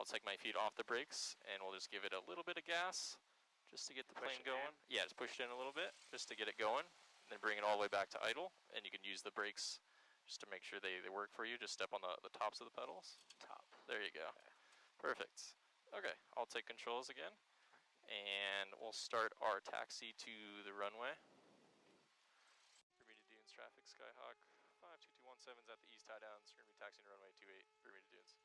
I'll take my feet off the brakes and we'll just give it a little bit of gas just to get the plane going. Yeah, just push it in a little bit just to get it going. And then bring it all the way back to idle. And you can use the brakes just to make sure they work for you. Just step on the tops of the pedals. Top. There you go. Okay. Perfect. Okay, I'll take controls again. And we'll start our taxi to the runway. Bermuda Dunes traffic, Skyhawk 52217's at the east tie downs. We're going to be taxiing runway 28, Bermuda Dunes.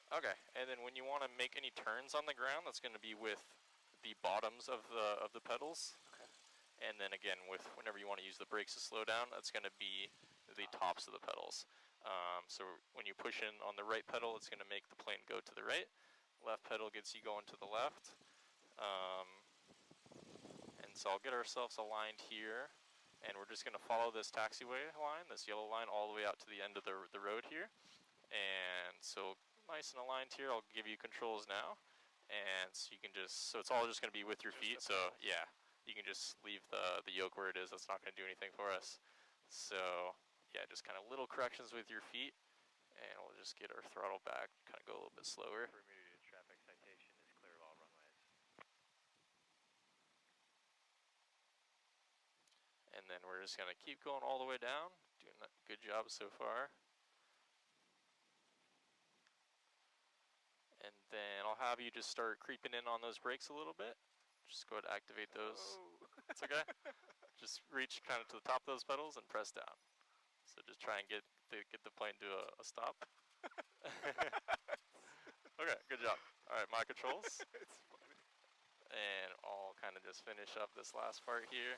Okay, and then when you want to make any turns on the ground, that's going to be with the bottoms of the pedals. Okay. And then again, whenever you want to use the brakes to slow down, that's going to be the tops of the pedals. So when you push in on the right pedal, it's going to make the plane go to the right. Left pedal gets you going to the left. And so I'll get ourselves aligned here. And we're just going to follow this taxiway line, this yellow line, all the way out to the end of the road here. And so nice and aligned here. I'll give you controls now. And so you can so it's all just going to be with your feet. So yeah, you can just leave the yoke where it is. That's not going to do anything for us. So yeah, just kind of little corrections with your feet. And we'll just get our throttle back, kind of go a little bit slower. Bermuda traffic citation is clear of all runways. And then we're just going to keep going all the way down. Doing a good job so far. And then I'll have you just start creeping in on those brakes a little bit. Just go ahead and activate those. Oh. It's okay. Just reach kind of to the top of those pedals and press down. So just try and get the plane to a stop. Okay, good job. All right, my controls. It's funny. And I'll kind of just finish up this last part here.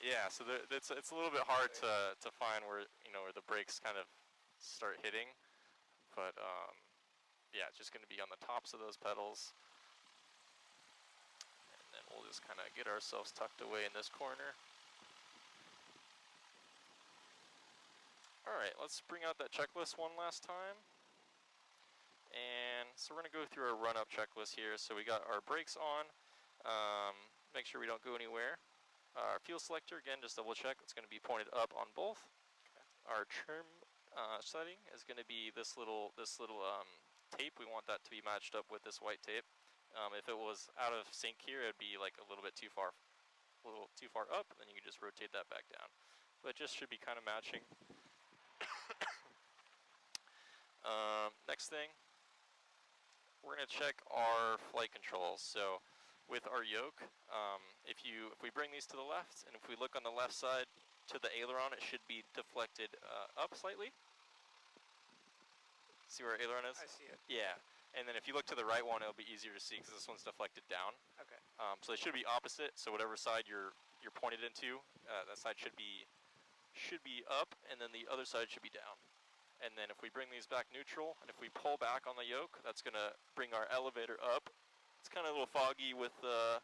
Yeah, so it's a little bit hard to find where where the brakes kind of start hitting, but yeah, it's just going to be on the tops of those pedals, and then we'll just kind of get ourselves tucked away in this corner. All right, let's bring out that checklist one last time. And so we're going to go through our run-up checklist here. So we got our brakes on. Make sure we don't go anywhere. Our fuel selector, again, just double check. It's going to be pointed up on both. Okay. Our trim setting is going to be this little tape. We want that to be matched up with this white tape. If it was out of sync here, it'd be like a little too far up. Then you can just rotate that back down. But it just should be kind of matching. Next thing, we're going to check our flight controls. So with our yoke, if we bring these to the left, and if we look on the left side to the aileron, it should be deflected up slightly. See where our aileron is? I see it. Yeah. And then if you look to the right one, it'll be easier to see because this one's deflected down. Okay. So they should be opposite. So whatever side you're pointed into, that side should be up, and then the other side should be down. And then if we bring these back neutral, and if we pull back on the yoke, that's going to bring our elevator up. It's kind of a little foggy with the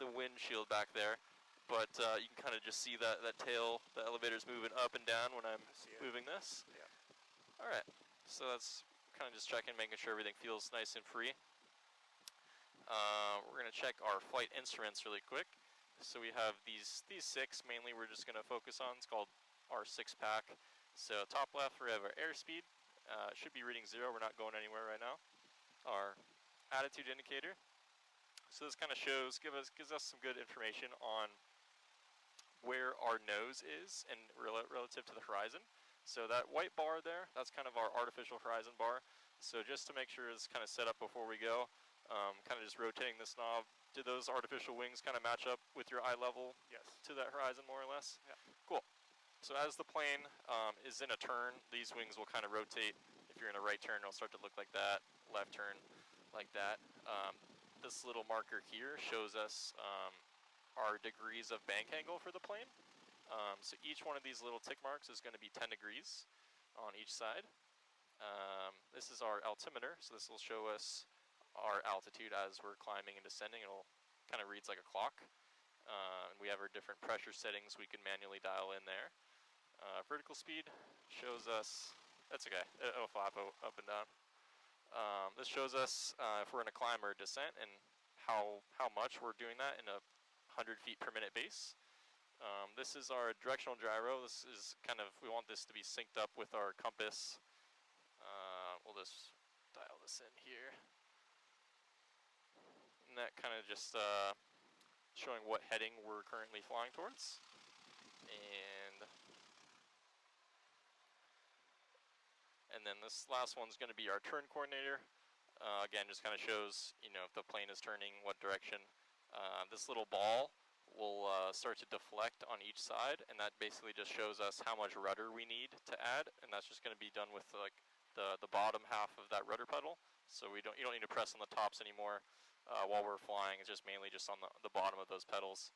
windshield back there, but you can kind of just see that tail, the elevator's moving up and down when I'm moving this. Yeah. All right, so that's kind of just checking, making sure everything feels nice and free. We're going to check our flight instruments really quick. So we have these 6 mainly we're just going to focus on. It's called our 6-pack. So top left, we have our airspeed. It should be reading 0. We're not going anywhere right now. Our attitude indicator. So this kind of gives us some good information on where our nose is and relative to the horizon. So that white bar there, that's kind of our artificial horizon bar. So just to make sure it's kind of set up before we go, kind of just rotating this knob. Do those artificial wings kind of match up with your eye level? Yes. To that horizon more or less? Yeah. Cool. So as the plane is in a turn, these wings will kind of rotate. If you're in a right turn, it'll start to look like that. Left turn, like that. This little marker here shows us our degrees of bank angle for the plane. So each one of these little tick marks is going to be 10 degrees on each side. This is our altimeter, so this will show us our altitude as we're climbing and descending. It'll kind of reads like a clock. And we have our different pressure settings we can manually dial in there. Vertical speed shows us, that's okay, it'll flap up and down. This shows us if we're in a climb or a descent and how much we're doing that in a 100 feet per minute base. This is our directional gyro. This is kind of, we want this to be synced up with our compass. We'll just dial this in here. And that kind of just showing what heading we're currently flying towards. And then this last one's going to be our turn coordinator. Again, just kind of shows, if the plane is turning, what direction. This little ball will start to deflect on each side, and that basically just shows us how much rudder we need to add, and that's just going to be done with like the bottom half of that rudder pedal. So you don't need to press on the tops anymore while we're flying. It's just mainly just on the bottom of those pedals.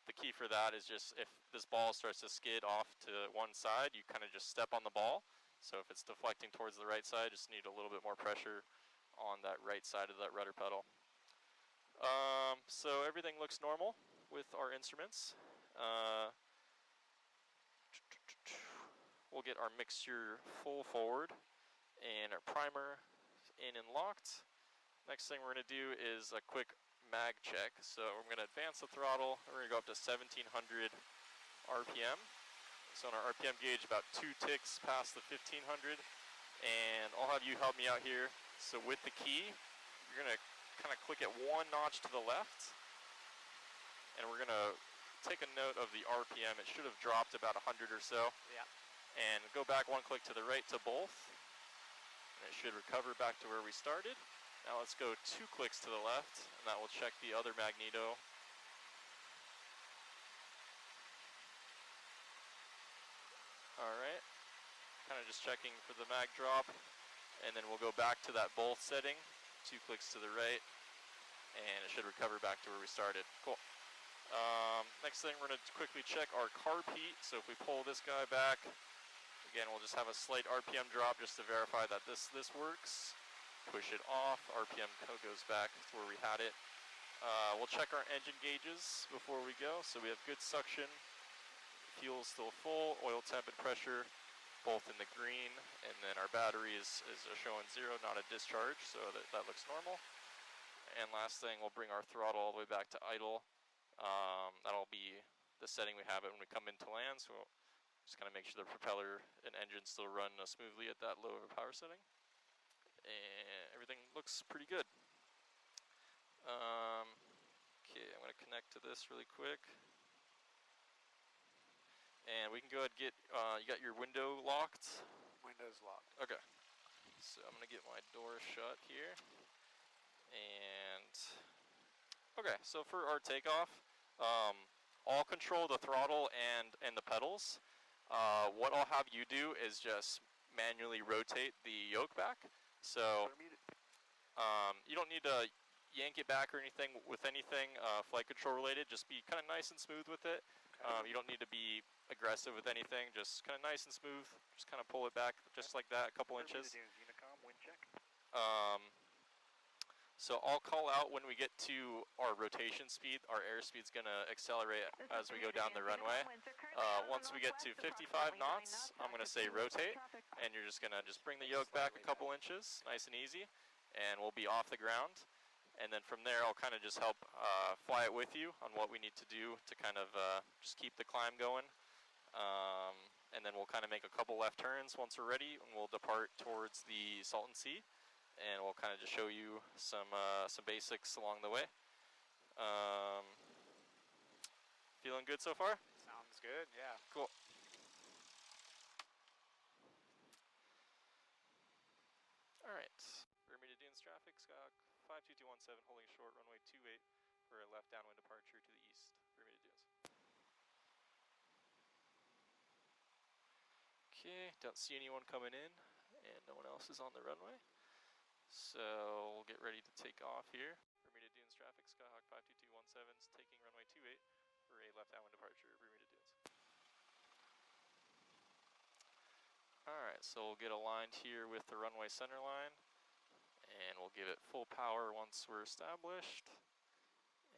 The key for that is just if this ball starts to skid off to one side, you kind of just step on the ball. So if it's deflecting towards the right side, just need a little bit more pressure on that right side of that rudder pedal. So everything looks normal with our instruments. We'll get our mixture full forward and our primer in and locked. Next thing we're going to do is a quick mag check. So we're going to advance the throttle. We're going to go up to 1700 RPM. So on our RPM gauge, about 2 ticks past the 1500. And I'll have you help me out here. So with the key, you're going to kind of click it 1 notch to the left. And we're going to take a note of the RPM. It should have dropped about 100 or so. Yeah. And go back 1 click to the right to both. And it should recover back to where we started. Now let's go 2 clicks to the left, and that will check the other magneto. Alright, kind of just checking for the mag drop, and then we'll go back to that both setting, 2 clicks to the right, and it should recover back to where we started. Cool. Next thing, we're going to quickly check our carb heat. So if we pull this guy back, again, we'll just have a slight RPM drop just to verify that this works. Push it off, RPM goes back to where we had it. We'll check our engine gauges before we go. So we have good suction, fuel's still full, oil temp and pressure both in the green, and then our battery is showing 0, not a discharge, so that looks normal. And last thing, we'll bring our throttle all the way back to idle. That'll be the setting we have it when we come into land, so we'll just kind of make sure the propeller and engine still run smoothly at that low of a power setting. And everything looks pretty good. Okay, I'm going to connect to this really quick. And we can go ahead and get, you got your window locked? Window's locked. Okay. So I'm going to get my door shut here. And, okay, so for our takeoff, I'll control the throttle and the pedals. What I'll have you do is just manually rotate the yoke back. So you don't need to yank it back or anything with anything flight control related. Just be kind of nice and smooth with it. You don't need to be aggressive with anything. Just kind of nice and smooth. Just kind of pull it back just like that, a couple inches. Unicom, wind check. So I'll call out when we get to our rotation speed. Our airspeed's going to accelerate as we go down the runway. Once we get to 55 knots, I'm going to say rotate, and you're just going to bring the yoke back a couple inches, nice and easy, and we'll be off the ground. And then from there, I'll kind of just help fly it with you on what we need to do to kind of just keep the climb going. And then we'll kind of make a couple left turns once we're ready, and we'll depart towards the Salton Sea. And we'll kind of just show you some basics along the way. Feeling good so far? Sounds good, yeah. Cool. All right. Bermuda Dunes traffic, Skyhawk 52217, holding short, runway 28 for a left downwind departure to the east, Bermuda Dunes. Okay, don't see anyone coming in, and no one else is on the runway. So we'll get ready to take off here. Bermuda Dunes traffic, Skyhawk 52217 is taking runway 28 for a left downwind departure, Bermuda Dunes. Alright, so we'll get aligned here with the runway center line, and we'll give it full power once we're established.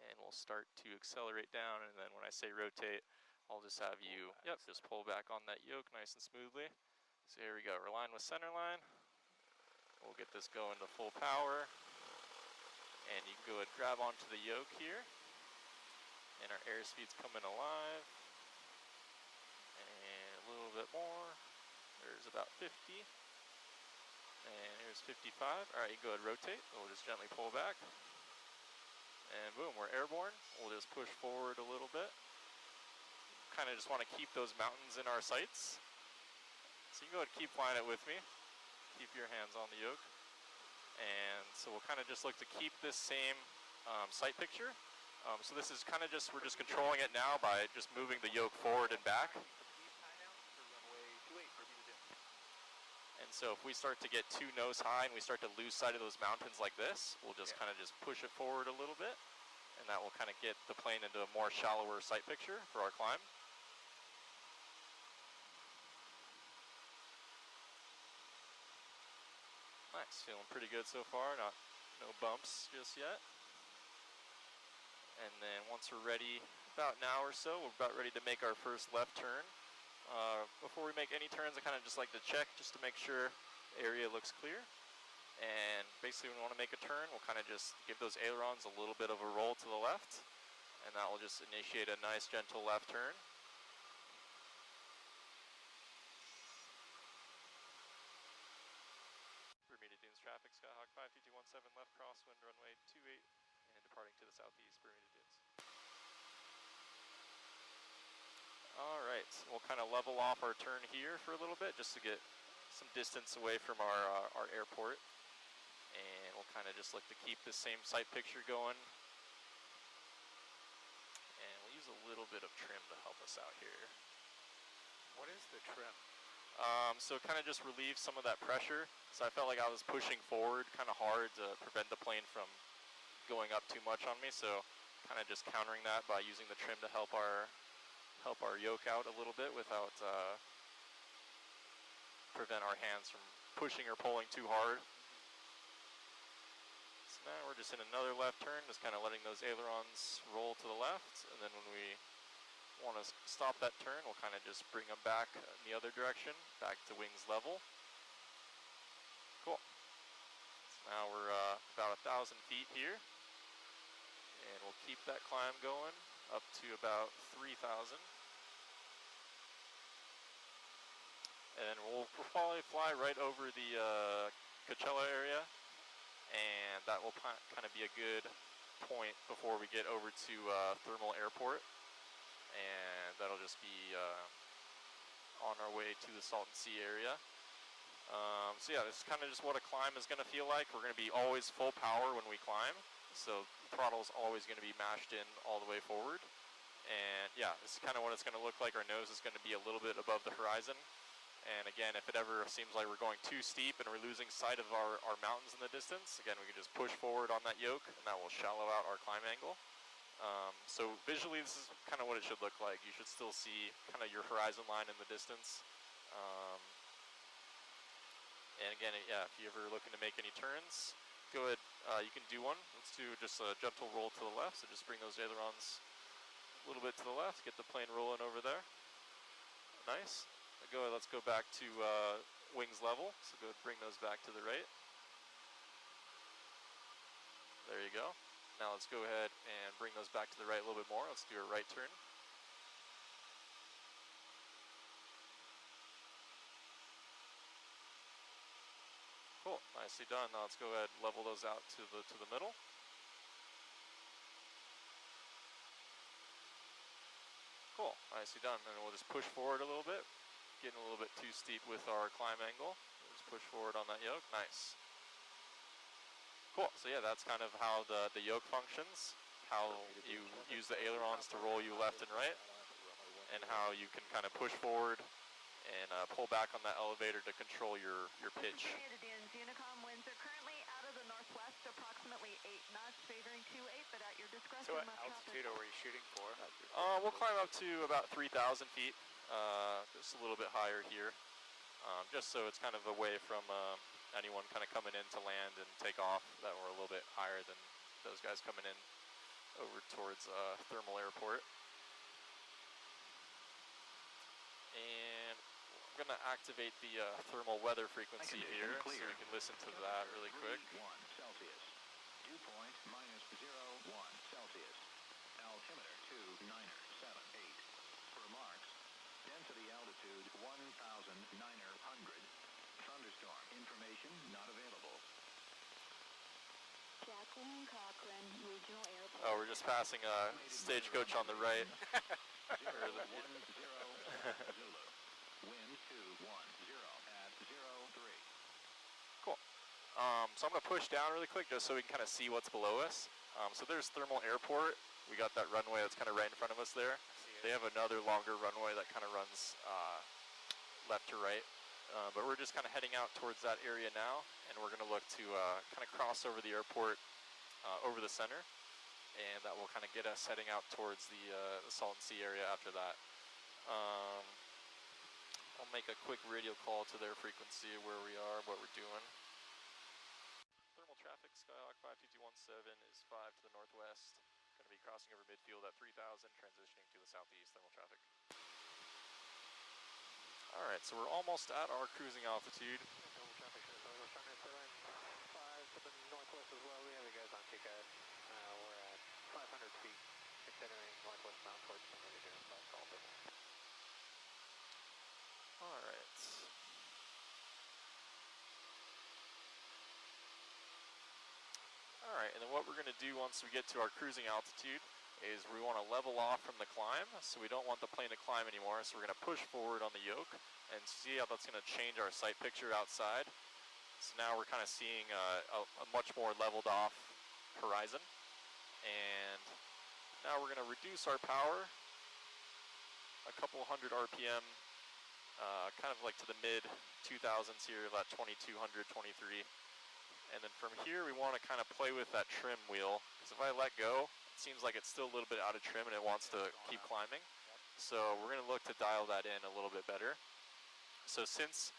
And we'll start to accelerate down, and then when I say rotate, I'll just have you, just pull back on that yoke nice and smoothly. So here we go, we're aligned with center line. We'll get this going to full power, and you can go ahead and grab onto the yoke here. And our airspeed's coming alive. And a little bit more. There's about 50. And here's 55. Alright, you can go ahead and rotate. We'll just gently pull back. And boom, we're airborne. We'll just push forward a little bit. Kind of just want to keep those mountains in our sights. So you can go ahead and keep flying it with me. Keep your hands on the yoke. And so we'll kind of just look to keep this same sight picture. So this is kind of just, we're just controlling it now by just moving the yoke forward and back. And so if we start to get too nose high and we start to lose sight of those mountains like this, we'll just kind of just push it forward a little bit. And that will kind of get the plane into a more shallower sight picture for our climb. Nice, feeling pretty good so far, no bumps just yet. And then once we're ready, about now or so, we're about ready to make our first left turn. Before we make any turns, I kind of just like to check just to make sure the area looks clear. And basically when we want to make a turn, we'll kind of just give those ailerons a little bit of a roll to the left. And that will just initiate a nice gentle left turn. Bermuda Dunes traffic, Skyhawk 52217 left crosswind runway 28 and departing to the southeast, Bermuda Dunes. Alright, we'll kind of level off our turn here for a little bit just to get some distance away from our airport. And we'll kind of just look to keep the same sight picture going. And we'll use a little bit of trim to help us out here. What is the trim? So it kind of just relieves some of that pressure. So I felt like I was pushing forward kind of hard to prevent the plane from going up too much on me. So kind of just countering that by using the trim to help our yoke out a little bit without prevent our hands from pushing or pulling too hard. So now we're just in another left turn, just kind of letting those ailerons roll to the left, and then when we want to stop that turn, we'll kind of just bring them back in the other direction, back to wings level. Cool. So now we're about 1,000 feet here, and we'll keep that climb going up to about 3,000. And we'll probably fly right over the Coachella area, and that will kind of be a good point before we get over to Thermal Airport, and that'll just be on our way to the Salton Sea area. So yeah, this is kind of just what a climb is going to feel like. We're going to be always full power when we climb, so the throttle is always going to be mashed in all the way forward. And yeah, this is kind of what it's going to look like. Our nose is going to be a little bit above the horizon. And again, if it ever seems like we're going too steep and we're losing sight of our mountains in the distance, again, we can just push forward on that yoke, and that will shallow out our climb angle. So visually, this is kind of what it should look like. You should still see kind of your horizon line in the distance. And again, yeah, if you're ever looking to make any turns, go ahead, you can do one. Let's do just a gentle roll to the left, so just bring those ailerons a little bit to the left, get the plane rolling over there. Nice. Let's go back to wings level, so go ahead and bring those back to the right. There you go. Now let's go ahead and bring those back to the right a little bit more. Let's do a right turn. Cool, nicely done. Now let's go ahead and level those out to the middle. Cool, nicely done. And we'll just push forward a little bit. Getting a little bit too steep with our climb angle. We'll just push forward on that yoke. Nice. Cool. So yeah, that's kind of how the yoke functions. How you use the ailerons to roll you left and right, and how you can kind of push forward and pull back on that elevator to control your pitch. Bermuda Dunes, Unicom winds are currently out of the northwest, approximately 8 knots, favoring 28, but at your discretion. So what left altitude are we shooting for? We'll climb up to about 3,000 feet. Just a little bit higher here, just so it's kind of away from anyone kind of coming in to land and take off, that we're a little bit higher than those guys coming in over towards Thermal Airport. And I'm going to activate the thermal weather frequency here, so you can listen to that really quick. 1 Celsius. Dew point -0.1 Celsius. Altimeter 2 Kathleen Cochran Regional Airport. Oh, we're just passing a stagecoach on the right. Zero, 10, Zulu. Wind 210 at 03. Cool. So I'm going to push down really quick just so we can kind of see what's below us. So there's Thermal Airport. We got that runway that's kind of right in front of us there. I see it. They have another longer runway that kind of runs left to right. But we're just kind of heading out towards that area now, and we're going to look to kind of cross over the airport over the center, and that will kind of get us heading out towards the Salton Sea area after that. I'll make a quick radio call to their frequency of where we are, what we're doing. Thermal traffic, Skyhawk 52217 is 5 to the northwest. Going to be crossing over midfield at 3000, transitioning to the southeast, thermal traffic. Alright, so we're almost at our cruising altitude. Thermal traffic shows we're starting at 5 to the northwest as well. We have you guys on TCAS. We're at 500 feet, considering northwest bound towards San Diego and South Salton. Alright. Alright, and then what we're going to do once we get to our cruising altitude is we want to level off from the climb, so we don't want the plane to climb anymore, so we're going to push forward on the yoke and see how that's going to change our sight picture outside. So now we're kind of seeing a much more leveled off horizon, and now we're going to reduce our power a couple hundred RPM, kind of like to the mid 2000s here, about 2200, 23. And then from here we want to kind of play with that trim wheel, because if I let go, seems like it's still a little bit out of trim and it wants to keep climbing. So we're going to look to dial that in a little bit better. So since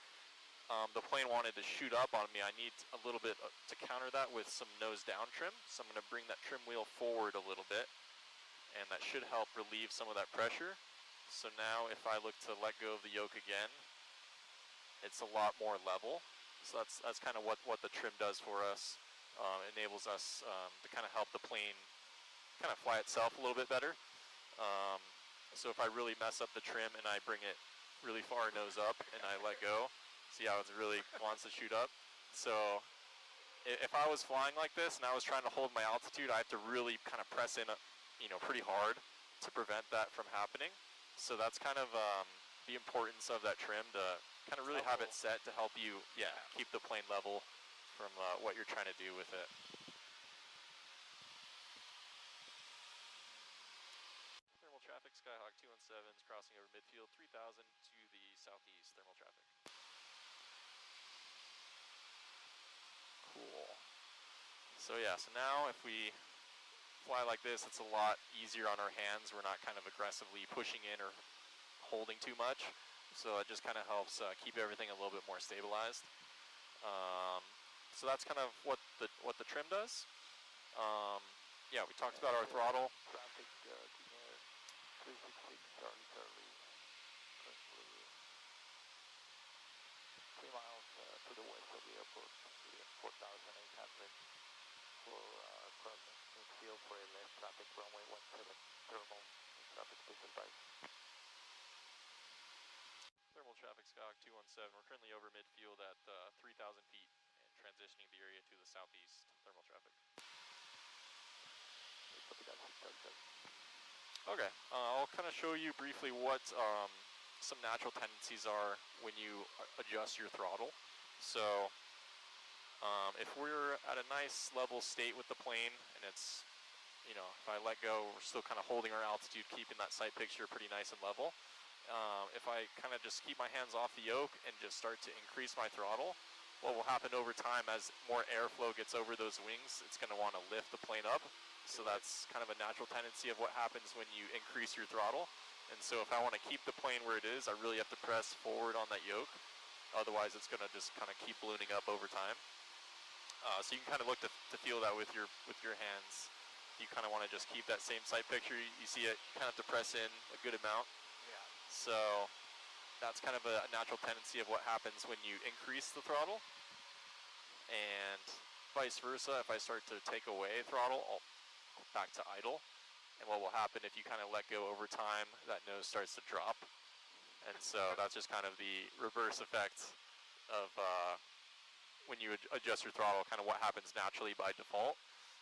the plane wanted to shoot up on me, I need a little bit to counter that with some nose down trim. So I'm going to bring that trim wheel forward a little bit, and that should help relieve some of that pressure. So now if I look to let go of the yoke again, it's a lot more level. So that's kind of what the trim does for us. Enables us to kind of help the plane kind of fly itself a little bit better. So if I really mess up the trim and I bring it really far nose up and I let go, see how it really wants to shoot up. So if I was flying like this and I was trying to hold my altitude, I have to really kind of press in, pretty hard to prevent that from happening. So that's kind of the importance of that trim, to kind of really have it set to help you, keep the plane level from what you're trying to do with it. Thermal traffic, Skyhawk 217 is crossing over midfield, 3000 to the southeast, thermal traffic. Cool. So so now if we fly like this, it's a lot easier on our hands. We're not kind of aggressively pushing in or holding too much. So it just kind of helps keep everything a little bit more stabilized. So that's kind of what the trim does. We talked about our throttle. Traffic, 366 Charlie, currently 3 miles to the west of the airport, 4,800 for crossing midfield for a left traffic, runway 17, thermal, traffic please advise. Thermal traffic, Skyhawk 217. We're currently over midfield at 3,000 feet and transitioning the area to the southeast, thermal traffic. Okay, I'll kind of show you briefly what some natural tendencies are when you adjust your throttle. So if we're at a nice level state with the plane and it's, if I let go, we're still kind of holding our altitude, keeping that sight picture pretty nice and level. If I kind of just keep my hands off the yoke and just start to increase my throttle, what will happen over time as more airflow gets over those wings, it's going to want to lift the plane up. So that's kind of a natural tendency of what happens when you increase your throttle. And so if I want to keep the plane where it is, I really have to press forward on that yoke. Otherwise, it's going to just kind of keep ballooning up over time. So you can kind of look to feel that with your hands. If you kind of want to just keep that same sight picture, you see it, you kind of have to press in a good amount. Yeah. So that's kind of a natural tendency of what happens when you increase the throttle. And vice versa, if I start to take away throttle, I'll go back to idle. And what will happen if you kind of let go over time, that nose starts to drop. And so that's just kind of the reverse effect of when you adjust your throttle, kind of what happens naturally by default.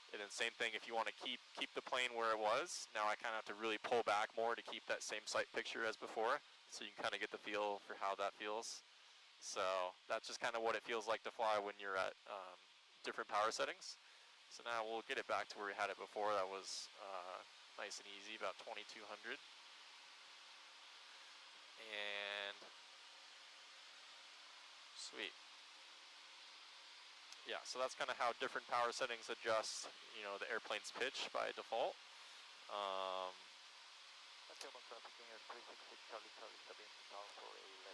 And then same thing if you want to keep the plane where it was. Now I kind of have to really pull back more to keep that same sight picture as before, so you can kind of get the feel for how that feels. So that's just kind of what it feels like to fly when you're at different power settings. So now we'll get it back to where we had it before. That was nice and easy, about 2200. And sweet. Yeah, so that's kind of how different power settings adjust, you know, the airplane's pitch by default.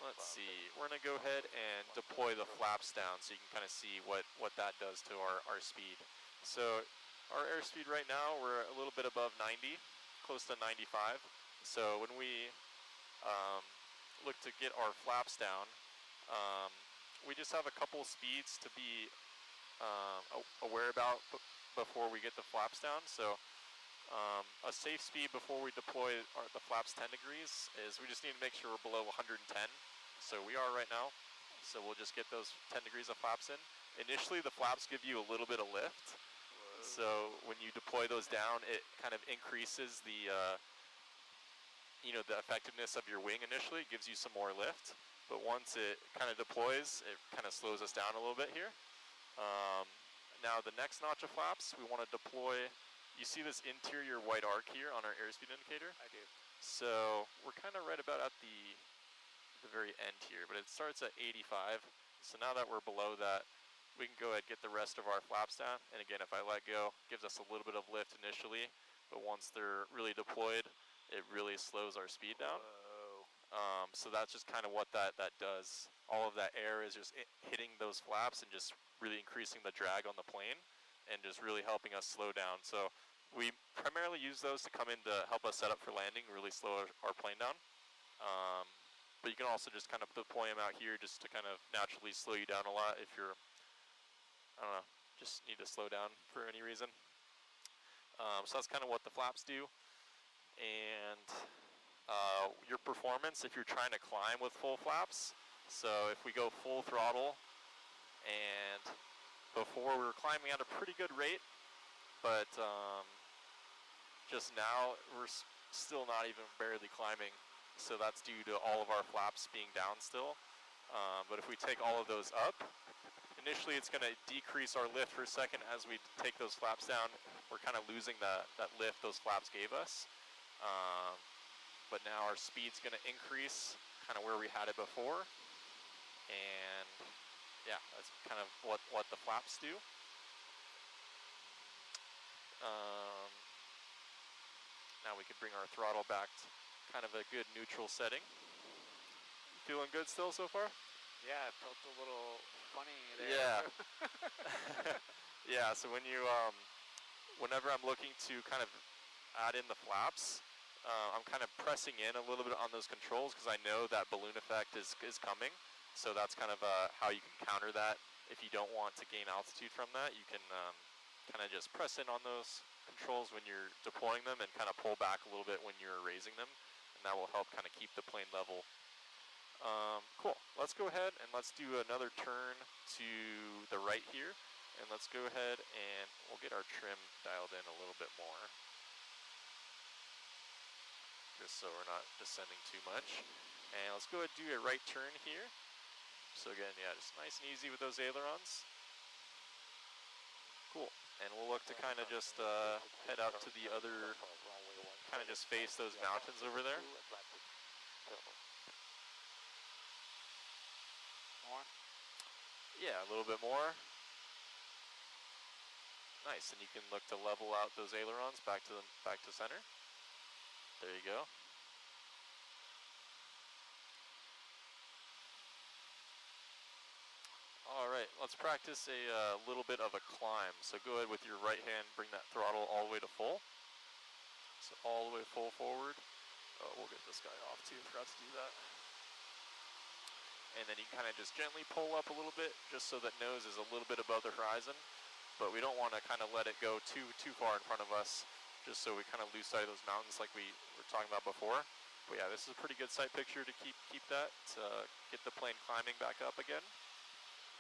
Let's see, we're going to go ahead and deploy the flaps down so you can kind of see what that does to our speed. So our airspeed right now, we're a little bit above 90, close to 95. So when we look to get our flaps down, we just have a couple speeds to be aware about before we get the flaps down. So a safe speed before we deploy the flaps 10 degrees is we just need to make sure we're below 110. So we are right now. So we'll just get those 10 degrees of flaps in. Initially the flaps give you a little bit of lift. So when you deploy those down, it kind of increases the you know, the effectiveness of your wing initially. It gives you some more lift. But once it kind of deploys, it kind of slows us down a little bit here. Now the next notch of flaps, we want to deploy, you see this interior white arc here on our airspeed indicator? I do. So we're kind of right about at the very end here, but it starts at 85. So now that we're below that, we can go ahead and get the rest of our flaps down. And again, if I let go, it gives us a little bit of lift initially, but once they're really deployed, it really slows our speed down. So that's just kind of what that does. All of that air is just hitting those flaps and just really increasing the drag on the plane and just really helping us slow down. So we primarily use those to come in to help us set up for landing, really slow our plane down. But you can also just kind of deploy them out here just to kind of naturally slow you down a lot if you're, I don't know, just need to slow down for any reason. So that's kind of what the flaps do. And your performance if you're trying to climb with full flaps. So if we go full throttle, and before we were climbing at a pretty good rate, but just now we're still not even barely climbing. So that's due to all of our flaps being down still. But if we take all of those up, initially it's going to decrease our lift for a second. As we take those flaps down, we're kind of losing that lift those flaps gave us. But now our speed's going to increase kind of where we had it before. And yeah, that's kind of what the flaps do. Now we can bring our throttle back to kind of a good neutral setting. Feeling good still so far? Yeah, it felt a little funny there. Yeah. Yeah, so when you, whenever I'm looking to kind of add in the flaps, I'm kind of pressing in a little bit on those controls because I know that balloon effect is coming. So that's kind of how you can counter that. If you don't want to gain altitude from that, you can kind of just press in on those controls when you're deploying them and kind of pull back a little bit when you're raising them. And that will help kind of keep the plane level. Cool. Let's go ahead and let's do another turn to the right here. And let's go ahead and we'll get our trim dialed in a little bit more. Just so we're not descending too much. And let's go ahead and do a right turn here. So again, yeah, just nice and easy with those ailerons. Cool. And we'll look to kind of just head out to the other, kind of just face those mountains over there. More? Yeah, a little bit more. Nice, and you can look to level out those ailerons back to center. There you go. All right, let's practice a little bit of a climb. So go ahead with your right hand, bring that throttle all the way to full. So all the way full forward. Oh, we'll get this guy off too, forgot to do that. And then you kind of just gently pull up a little bit, just so that nose is a little bit above the horizon. But we don't want to kind of let it go too far in front of us, just so we kind of lose sight of those mountains like we were talking about before. But yeah, this is a pretty good sight picture to keep that, to get the plane climbing back up again.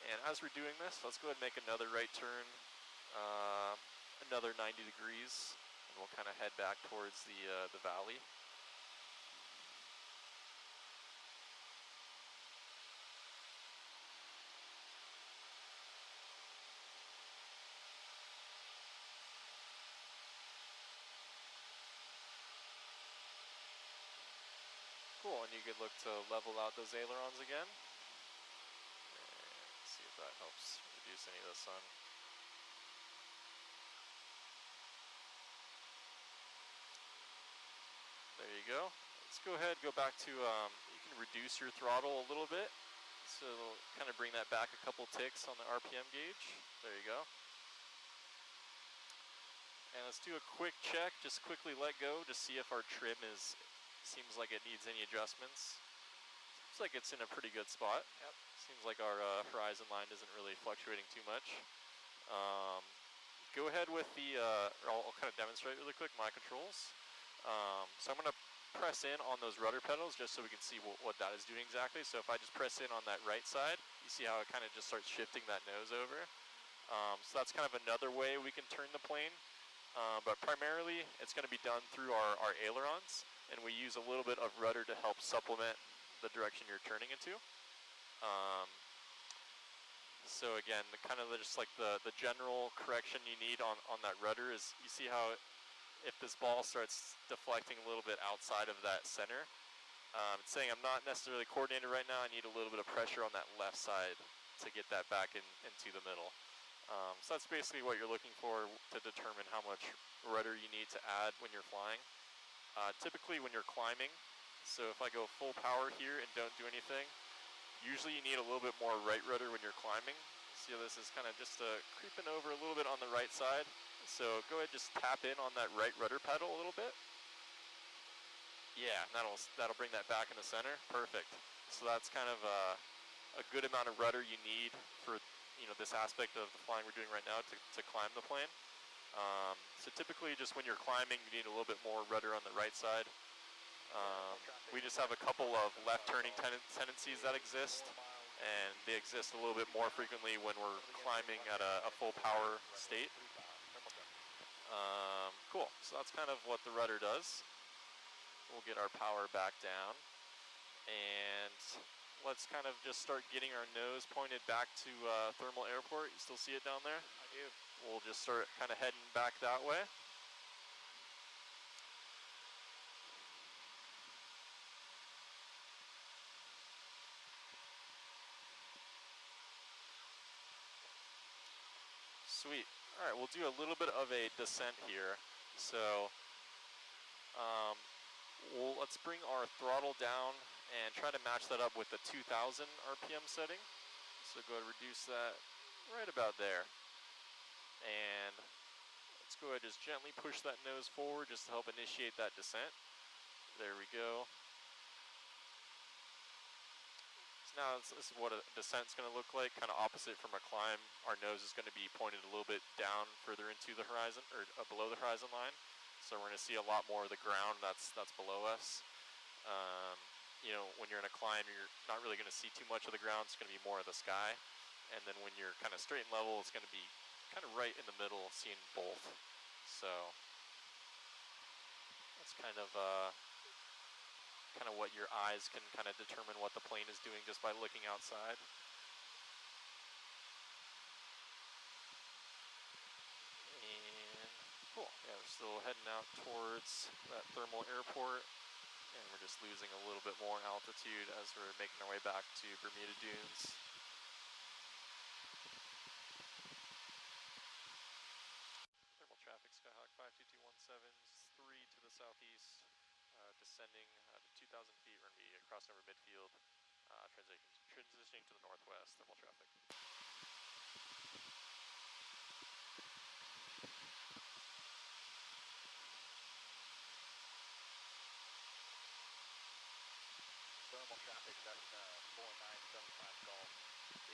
And as we're doing this, let's go ahead and make another right turn. another 90 degrees, and we'll kind of head back towards the valley. Cool, and you could look to level out those ailerons again. And see if that helps reduce any of the sun. There you go. Let's go ahead, go back to, you can reduce your throttle a little bit. So kind of bring that back a couple ticks on the RPM gauge. There you go. And let's do a quick check, just quickly let go to see if our trim seems like it needs any adjustments. Seems like it's in a pretty good spot. Yep. Seems like our horizon line isn't really fluctuating too much. Go ahead with the, I'll kind of demonstrate really quick my controls. So I'm going to press in on those rudder pedals just so we can see what that is doing exactly. So if I just press in on that right side, you see how it kind of just starts shifting that nose over. So that's kind of another way we can turn the plane. But primarily, it's going to be done through our ailerons, and we use a little bit of rudder to help supplement the direction you're turning into. So again, kind of just like the general correction you need on that rudder is, you see how if this ball starts deflecting a little bit outside of that center, it's saying I'm not necessarily coordinated right now, I need a little bit of pressure on that left side to get that back into the middle. So that's basically what you're looking for to determine how much rudder you need to add when you're flying. Typically when you're climbing, so if I go full power here and don't do anything, usually you need a little bit more right rudder when you're climbing. See how this is kind of just creeping over a little bit on the right side. So go ahead, just tap in on that right rudder pedal a little bit. Yeah, that'll bring that back in the center. Perfect. So that's kind of a good amount of rudder you need for this aspect of the flying we're doing right now to climb the plane. So typically just when you're climbing, you need a little bit more rudder on the right side. We just have a couple of left turning tendencies that exist, and they exist a little bit more frequently when we're climbing at a full power state. Cool, so that's kind of what the rudder does. We'll get our power back down, and let's kind of just start getting our nose pointed back to Thermal Airport. You still see it down there? I do. We'll just start kind of heading back that way. Sweet. All right, we'll do a little bit of a descent here. So let's bring our throttle down and try to match that up with the 2000 RPM setting. So go ahead and reduce that right about there. And let's go ahead and just gently push that nose forward just to help initiate that descent. There we go. So now this is what a descent's going to look like, kind of opposite from a climb. Our nose is going to be pointed a little bit down further into the horizon, or below the horizon line. So we're going to see a lot more of the ground that's below us. When you're in a climb, you're not really going to see too much of the ground. It's going to be more of the sky. And then when you're kind of straight and level, it's going to be kind of right in the middle, seeing both. So that's kind of what your eyes can kind of determine what the plane is doing just by looking outside. And cool, yeah, we're still heading out towards that Thermal Airport, and we're just losing a little bit more altitude as we're making our way back to Bermuda Dunes. Thermal traffic, Skyhawk 52217, 3 to the southeast, descending to 2,000 feet. We're going to be crossing over midfield, transitioning to the northwest. Thermal traffic. Thermal traffic, Cessna 4975 Golf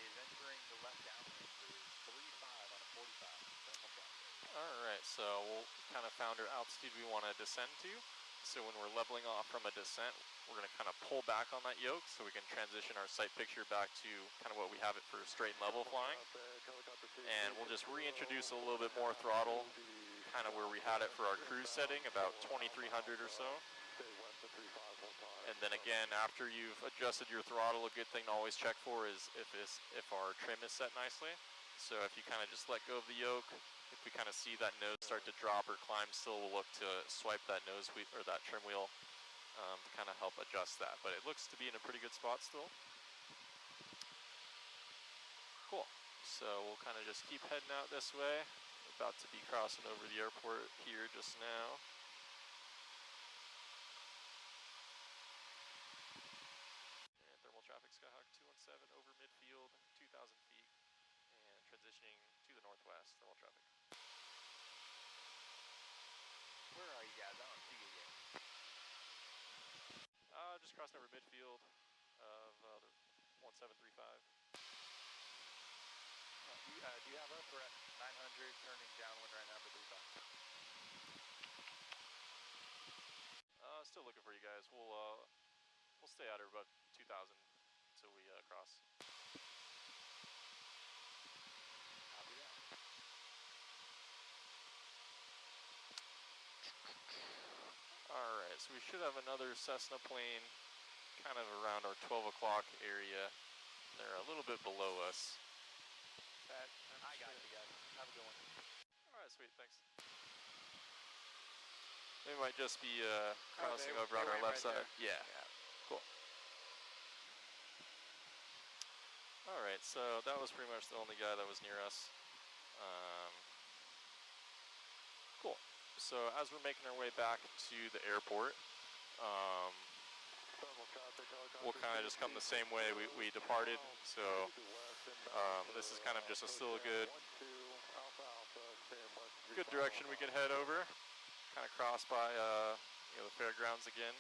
is entering the left downwind for 35 on a 45. Thermal traffic. Alright, so we'll kind of found our altitude we want to descend to. So when we're leveling off from a descent, we're going to kind of pull back on that yoke so we can transition our sight picture back to kind of what we have it for straight and level flying. And we'll just reintroduce a little bit more throttle, kind of where we had it for our cruise setting, about 2300 or so. And then again, after you've adjusted your throttle, a good thing to always check for is if our trim is set nicely. So if you kind of just let go of the yoke, if we kind of see that nose start to drop or climb still, we'll look to swipe that nose wheel or that trim wheel to kind of help adjust that. But it looks to be in a pretty good spot still. Cool. So we'll kind of just keep heading out this way. About to be crossing over the airport here just now. And thermal traffic Skyhawk 217 over midfield, 2,000 feet, and transitioning to the northwest, thermal traffic. Where are you guys? I don't see you yet. Just crossing over midfield of the 1735. Do you have us? We're at 900, turning downwind right now for 35. Still looking for you guys. We'll stay out here about 2,000 until we cross. Copy that. Alright, so we should have another Cessna plane kind of around our 12 o'clock area. They're a little bit below us. I got you guys. Have a good one. Alright, sweet, thanks. They might just be crossing over on our left side. Yeah. Cool. Alright, so that was pretty much the only guy that was near us. Cool. So as we're making our way back to the airport, we'll kind of just come the same way we departed. So this is kind of just still a good direction we can head over. Kind of cross by the fairgrounds again.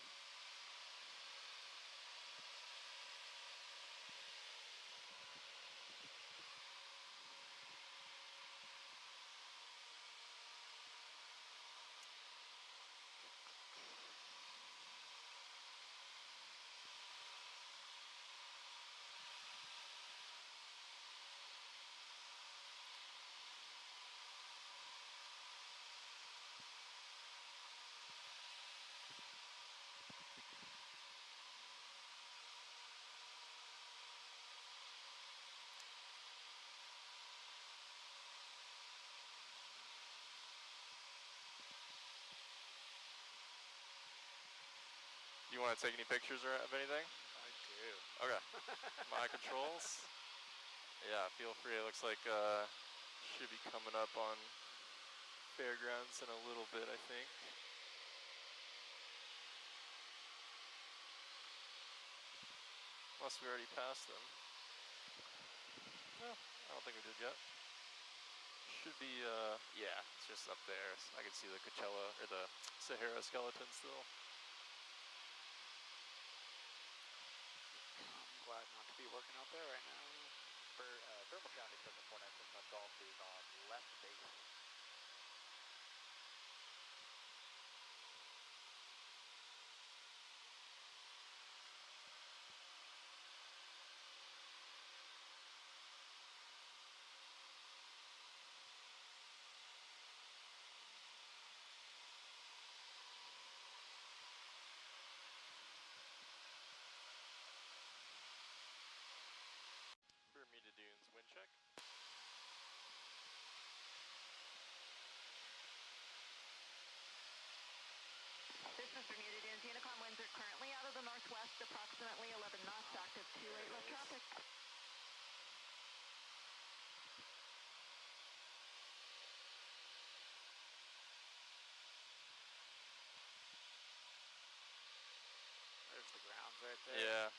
You want to take any pictures or of anything? I do. Okay. My controls. Yeah, feel free. It looks like should be coming up on fairgrounds in a little bit, I think. Unless we already passed them. No, I don't think we did yet. Should be, yeah, it's just up there. I can see the Coachella or the Sahara skeleton still. I'm glad not to be working out there right now. For thermal traffic, Cessna 496 Golf is on left base. Bermuda Dunes wind check. This is Bermuda Dunes. Unicom winds are currently out of the northwest, approximately 11 knots, active 28 left traffic. There's the grounds right there. Yeah.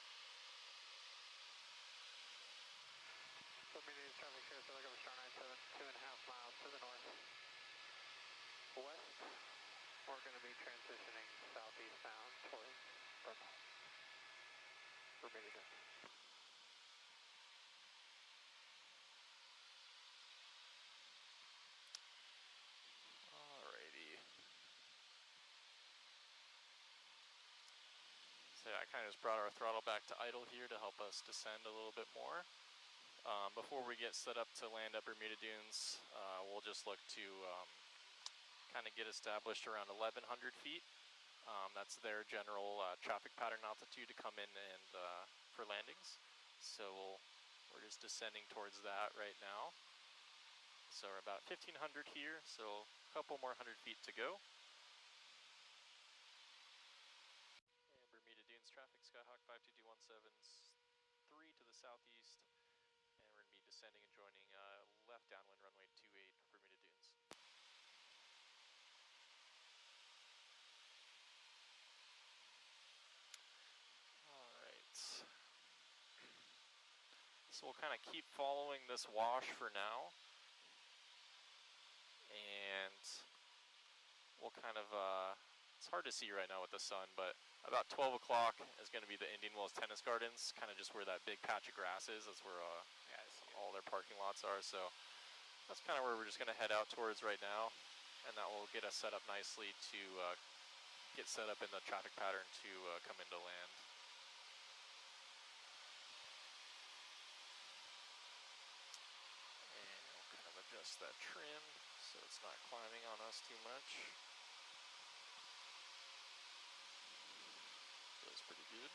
Bermuda Dunes traffic shows are looking for star 97, 2.5 miles to the north. West, we're going to be transitioning southeast bound towards Bermuda Dunes. Alrighty. So yeah, I kind of just brought our throttle back to idle here to help us descend a little bit more. Before we get set up to land at Bermuda Dunes, we'll just look to kind of get established around 1,100 feet. That's their general traffic pattern altitude to come in and for landings. So we're just descending towards that right now. So we're about 1,500 here, so a couple more 100 feet to go. And Bermuda Dunes traffic, Skyhawk 52217's 3 to the southeast. And we're going to be descending and joining left downwind runway 28 Bermuda Dunes. Alright. So we'll kind of keep following this wash for now. And we'll kind of, it's hard to see right now with the sun, but about 12 o'clock is going to be the Indian Wells Tennis Gardens, kind of just where that big patch of grass is. That's where all their parking lots are. So that's kind of where we're just going to head out towards right now. And that will get us set up nicely to get set up in the traffic pattern to come into land. And we'll kind of adjust that trim so it's not climbing on us too much. Feels pretty good.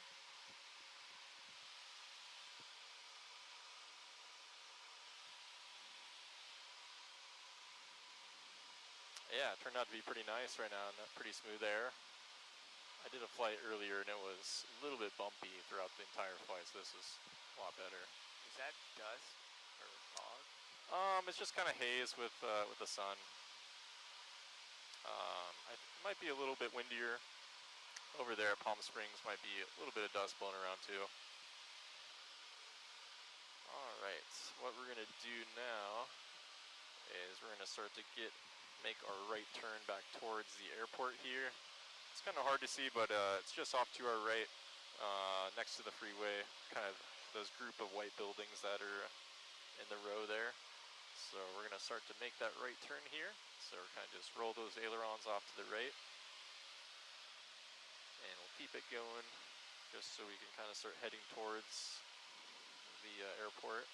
Yeah, it turned out to be pretty nice right now, and pretty smooth air. I did a flight earlier and it was a little bit bumpy throughout the entire flight, so this is a lot better. Is that dust or fog? It's just kind of haze with the sun. It might be a little bit windier over there at Palm Springs. Might be a little bit of dust blowing around too. All right, what we're gonna do now is we're gonna start to make our right turn back towards the airport here. It's kind of hard to see, but it's just off to our right, next to the freeway. Kind of those group of white buildings that are in the row there. So we're gonna start to make that right turn here. So we're kind of just roll those ailerons off to the right. And we'll keep it going just so we can kind of start heading towards the airport.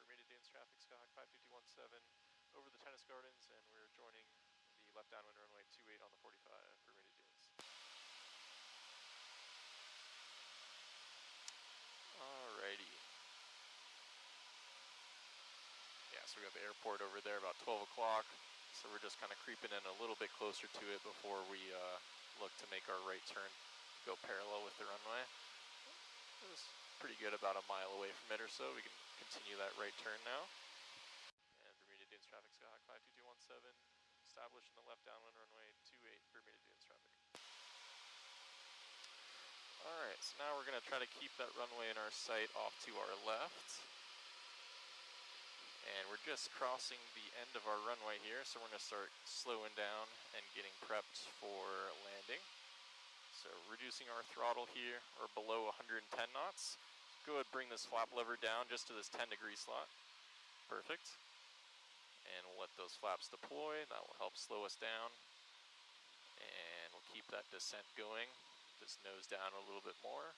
Bermuda Dunes traffic, Skyhawk 52217 over the tennis gardens, and we're joining the left downwind runway 28 on the 45 Bermuda Dunes. Alrighty. Yeah, so we got the airport over there about 12 o'clock. So we're just kind of creeping in a little bit closer to it before we look to make our right turn, go parallel with the runway. It was pretty good, about a mile away from it or so. We can continue that right turn now. And Bermuda Dunes traffic, Skyhawk 52217, established in the left downwind runway 28 Bermuda Dunes traffic. Alright, so now we're going to try to keep that runway in our sight off to our left. And we're just crossing the end of our runway here, so we're going to start slowing down and getting prepped for landing. So reducing our throttle here, or below 110 knots. Go ahead and bring this flap lever down just to this 10-degree slot. Perfect. And we'll let those flaps deploy. That will help slow us down. And we'll keep that descent going. Just nose down a little bit more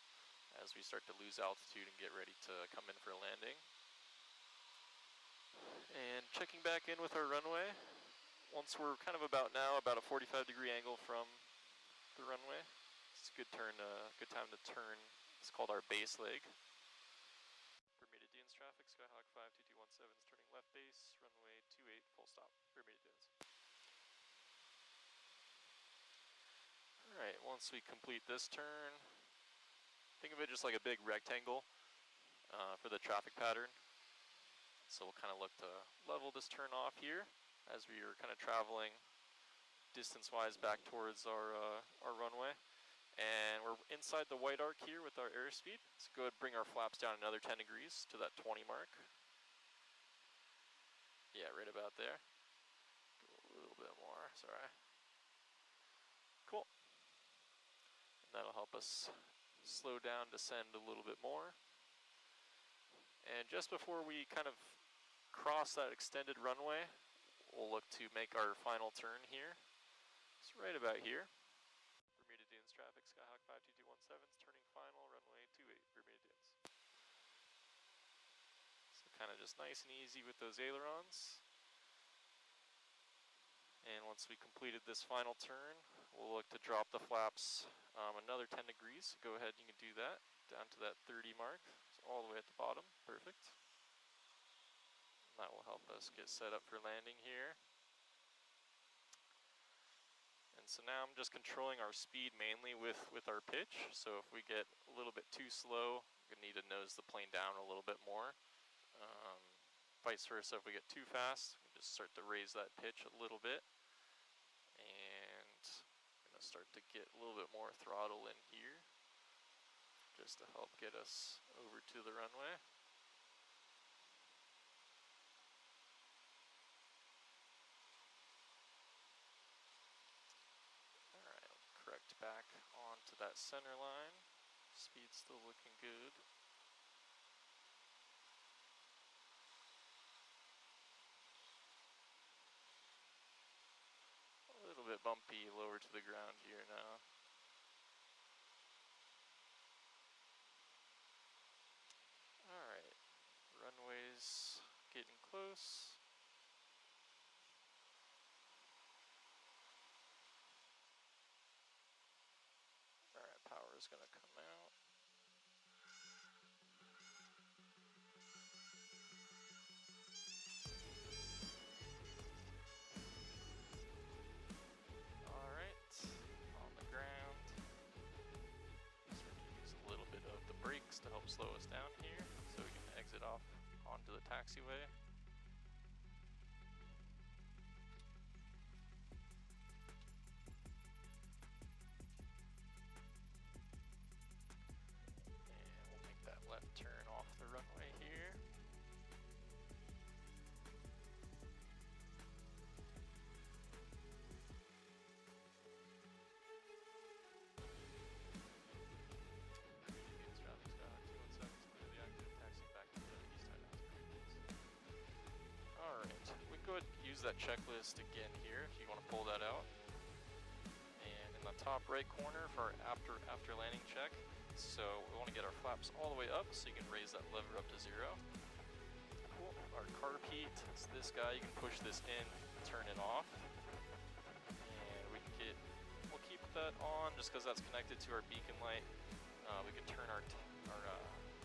as we start to lose altitude and get ready to come in for a landing. And checking back in with our runway. Once we're kind of about a 45-degree angle from the runway. It's a good time to turn. It's called our base leg. Bermuda Dunes traffic, Skyhawk 52217 is turning left base, runway 28, full stop, Bermuda Dunes. Alright, once we complete this turn, think of it just like a big rectangle for the traffic pattern. So we'll kind of look to level this turn off here as we are kind of traveling distance-wise back towards our runway. And we're inside the white arc here with our airspeed. So go ahead and bring our flaps down another 10 degrees to that 20 mark. Yeah, right about there. Go a little bit more, sorry. Cool. And that'll help us slow down, descend a little bit more. And just before we kind of cross that extended runway, we'll look to make our final turn here. It's right about here. Bermuda Dunes traffic, Skyhawk 52217 is just nice and easy with those ailerons. And once we completed this final turn, we'll look to drop the flaps another 10 degrees. So go ahead, you can do that down to that 30 mark, so all the way at the bottom. Perfect. And that will help us get set up for landing here. And so now I'm just controlling our speed mainly with our pitch. So if we get a little bit too slow, we're gonna need to nose the plane down a little bit more. Vice versa, if we get too fast, we just start to raise that pitch a little bit. And I'm gonna start to get a little bit more throttle in here, just to help get us over to the runway. Alright, I'll correct back onto that center line. Speed's still looking good. A little bit bumpy lower to the ground here now. Alright, runway's getting close. Alright, power is gonna come out. Alright, on the ground. Start to use a little bit of the brakes to help slow us down here, so we can exit off onto the taxiway. And we'll make that left turn off the runway here. Alright, we can go ahead and use that checklist again here if you want to pull that out. And in the top right corner for our after landing check, so we want to get our flaps all the way up so you can raise that lever up to 0. Cool. Our carb heat, it's this guy, you can push this in, turn it off. And we'll keep that on just because that's connected to our beacon light. We can turn our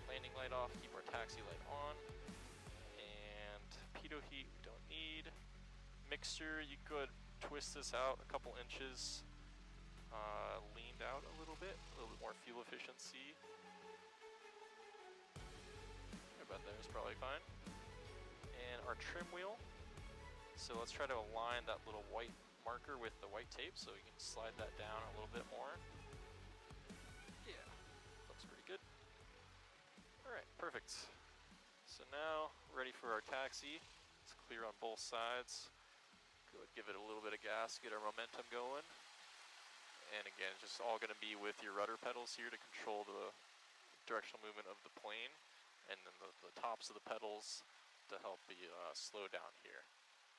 landing light off, keep our taxi light on. Pitot heat we don't need. Mixture, you could twist this out a couple inches, leaned out a little bit more fuel efficiency. About there is probably fine. And our trim wheel. So let's try to align that little white marker with the white tape so we can slide that down a little bit more. Yeah, looks pretty good. Alright, perfect. So now, ready for our taxi. It's clear on both sides. Go ahead, give it a little bit of gas, get our momentum going. And again, it's just all going to be with your rudder pedals here to control the directional movement of the plane. And then the tops of the pedals to help you slow down here.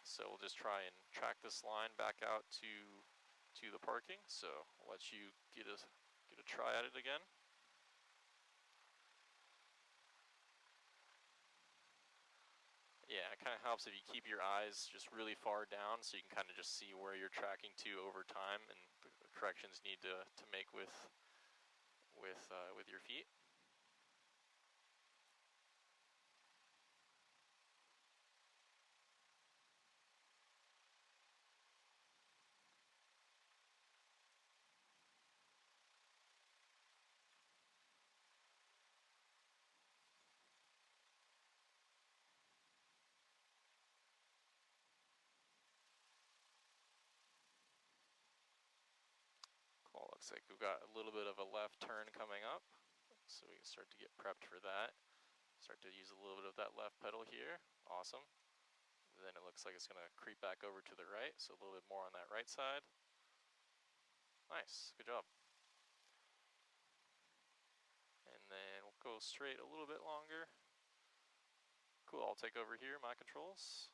So we'll just try and track this line back out to the parking. So I'll let you get a try at it again. Yeah, it kind of helps if you keep your eyes just really far down so you can kind of just see where you're tracking to over time and the corrections you need to make with your feet. Cool, looks like we've got a little bit of a left turn coming up, so we can start to get prepped for that. Start to use a little bit of that left pedal here. Awesome. Then it looks like it's going to creep back over to the right, so a little bit more on that right side. Nice, good job. And then we'll go straight a little bit longer. Cool, I'll take over here, my controls.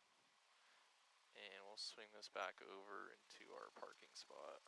And we'll swing this back over into our parking spot.